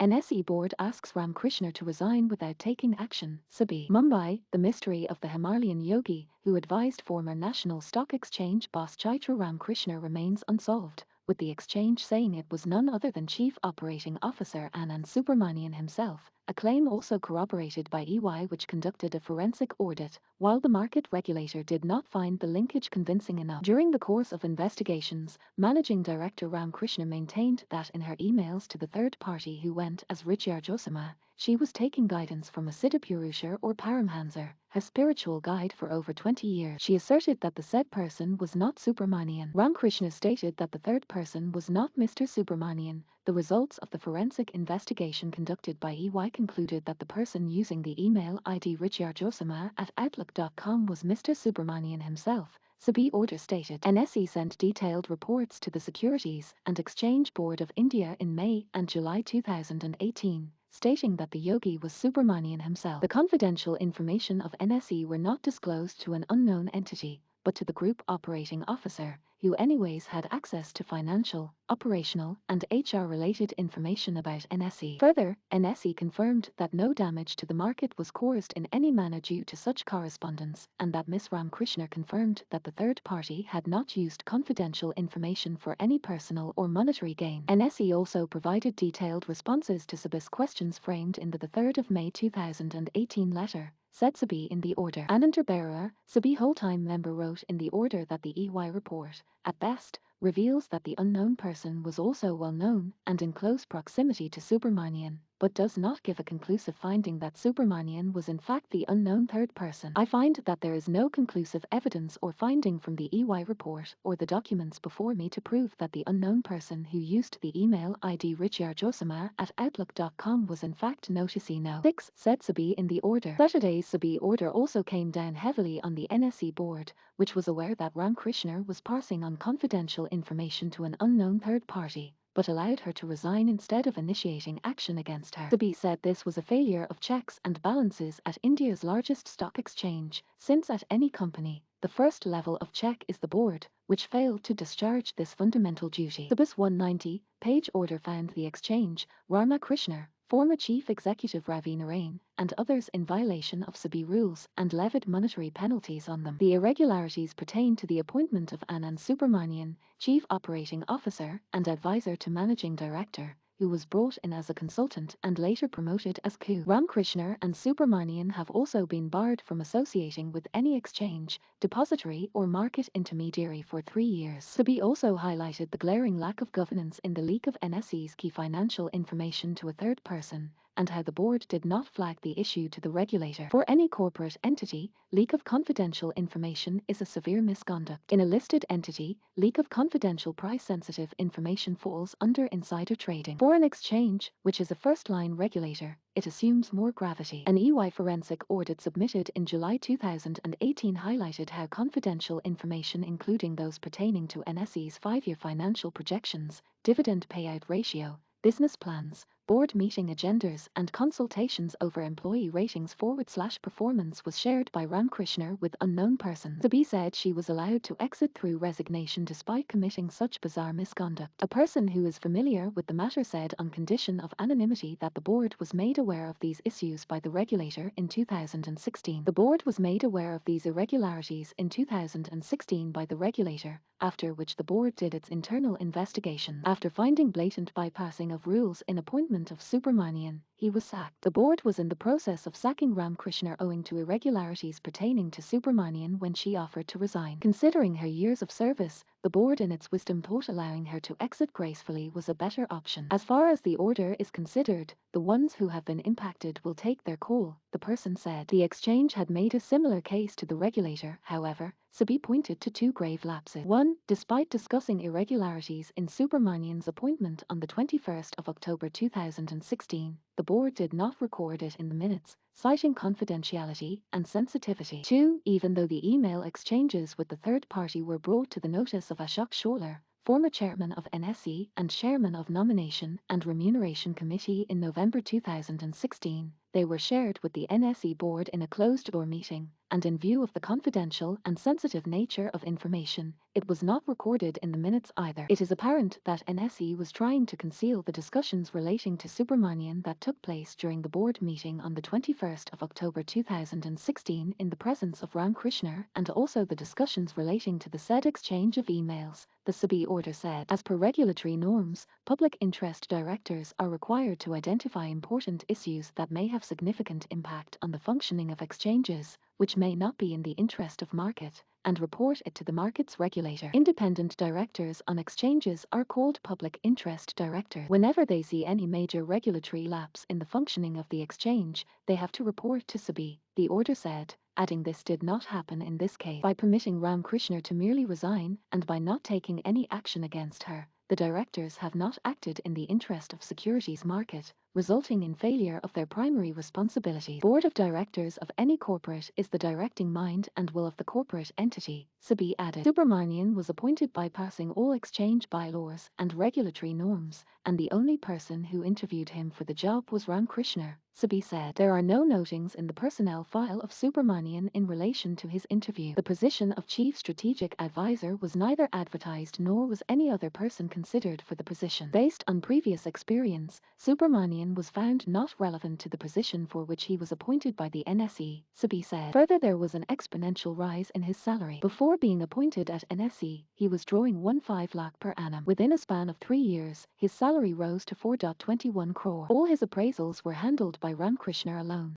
NSE board asks Ramkrishna to resign without taking action. Sebi. Mumbai, the mystery of the Himalayan yogi who advised former National Stock Exchange boss Chaitra Ramkrishna remains unsolved, with the exchange saying it was none other than Chief Operating Officer Anand Subramanian himself, a claim also corroborated by EY, which conducted a forensic audit, while the market regulator did not find the linkage convincing enough. During the course of investigations, Managing Director Ramkrishna maintained that in her emails to the third party who went as Rigyarjosama, she was taking guidance from a Siddhapurusha or Paramhansa, her spiritual guide, for over 20 years. She asserted that the said person was not Subramanian. Ramkrishna stated that the third person was not Mr. Subramanian. The results of the forensic investigation conducted by EY concluded that the person using the email ID rigyarjosama@outlook.com was Mr. Subramanian himself. Sebi order stated. NSE sent detailed reports to the Securities and Exchange Board of India in May and July 2018, stating that the yogi was Subramanian himself. The confidential information of NSE were not disclosed to an unknown entity, but to the group operating officer, who anyways had access to financial, operational, and HR-related information about NSE. Further, NSE confirmed that no damage to the market was caused in any manner due to such correspondence, and that Ms. Ramkrishna confirmed that the third party had not used confidential information for any personal or monetary gain. NSE also provided detailed responses to Sebi's questions framed in the 3rd of May 2018 letter, said Sebi in the order. Anand Subramanian, Sebi whole-time member, wrote in the order that the EY report, at best, reveals that the unknown person was also well known and in close proximity to Subramanian, but does not give a conclusive finding that Subramanian was in fact the unknown third person. I find that there is no conclusive evidence or finding from the EY report or the documents before me to prove that the unknown person who used the email ID rigyarjosama@outlook.com was in fact Noticino 6, said Sebi in the order. Saturday's Sebi order also came down heavily on the NSE board, which was aware that Ramkrishna was passing on confidential information to an unknown third party, but allowed her to resign instead of initiating action against her. Sebi said this was a failure of checks and balances at India's largest stock exchange, since at any company, the first level of check is the board, which failed to discharge this fundamental duty. Sebi's 190-page order found the exchange, Ramkrishna, former Chief Executive Ravi Narain, and others in violation of Sebi rules and levied monetary penalties on them. The irregularities pertain to the appointment of Anand Subramanian, Chief Operating Officer and advisor to Managing Director, who was brought in as a consultant and later promoted as Co. Ramkrishna and Subramanian have also been barred from associating with any exchange, depository or market intermediary for 3 years. Sebi also highlighted the glaring lack of governance in the leak of NSE's key financial information to a third person, and how the board did not flag the issue to the regulator. For any corporate entity, leak of confidential information is a severe misconduct. In a listed entity, leak of confidential price-sensitive information falls under insider trading. For an exchange, which is a first-line regulator, it assumes more gravity. An EY forensic audit submitted in July 2018 highlighted how confidential information, including those pertaining to NSE's 5-year financial projections, dividend payout ratio, business plans, board meeting agendas, and consultations over employee ratings /performance was shared by Ramkrishna with unknown persons. Sebi said she was allowed to exit through resignation despite committing such bizarre misconduct. A person who is familiar with the matter said on condition of anonymity that the board was made aware of these issues by the regulator in 2016. The board was made aware of these irregularities in 2016 by the regulator, after which the board did its internal investigation. After finding blatant bypassing of rules in appointment of Subramanian, he was sacked. The board was in the process of sacking Ramkrishna owing to irregularities pertaining to Subramanian when she offered to resign. Considering her years of service, the board in its wisdom thought allowing her to exit gracefully was a better option. As far as the order is considered, the ones who have been impacted will take their call, the person said. The exchange had made a similar case to the regulator, however. Sebi pointed to 2 grave lapses. 1. Despite discussing irregularities in Subramanian's appointment on the 21st of October 2016, the board did not record it in the minutes, citing confidentiality and sensitivity. 2. Even though the email exchanges with the third party were brought to the notice of Ashok Sholar, former chairman of NSE and chairman of Nomination and Remuneration Committee in November 2016, They were shared with the NSE board in a closed-door meeting, and in view of the confidential and sensitive nature of information, it was not recorded in the minutes either. It is apparent that NSE was trying to conceal the discussions relating to Subramanian that took place during the board meeting on the 21st of October 2016 in the presence of Ramkrishna, and also the discussions relating to the said exchange of emails, the Sebi order said. As per regulatory norms, public interest directors are required to identify important issues that may have significant impact on the functioning of exchanges, which may not be in the interest of market, and report it to the market's regulator. Independent directors on exchanges are called public interest directors. Whenever they see any major regulatory lapse in the functioning of the exchange, they have to report to Sebi, the order said, adding this did not happen in this case. By permitting Ramkrishna to merely resign, and by not taking any action against her, the directors have not acted in the interest of securities market, resulting in failure of their primary responsibilities. Board of directors of any corporate is the directing mind and will of the corporate entity, Sebi added. Subramanian was appointed bypassing all exchange bylaws and regulatory norms, and the only person who interviewed him for the job was Ramkrishna, Sebi said. There are no notings in the personnel file of Subramanian in relation to his interview. The position of Chief Strategic Advisor was neither advertised nor was any other person considered for the position. Based on previous experience, Subramanian was found not relevant to the position for which he was appointed by the NSE, Sebi said. Further, there was an exponential rise in his salary. Before being appointed at NSE, he was drawing 15 lakh per annum. Within a span of 3 years, his salary rose to 4.21 crore. All his appraisals were handled by Ramkrishna alone.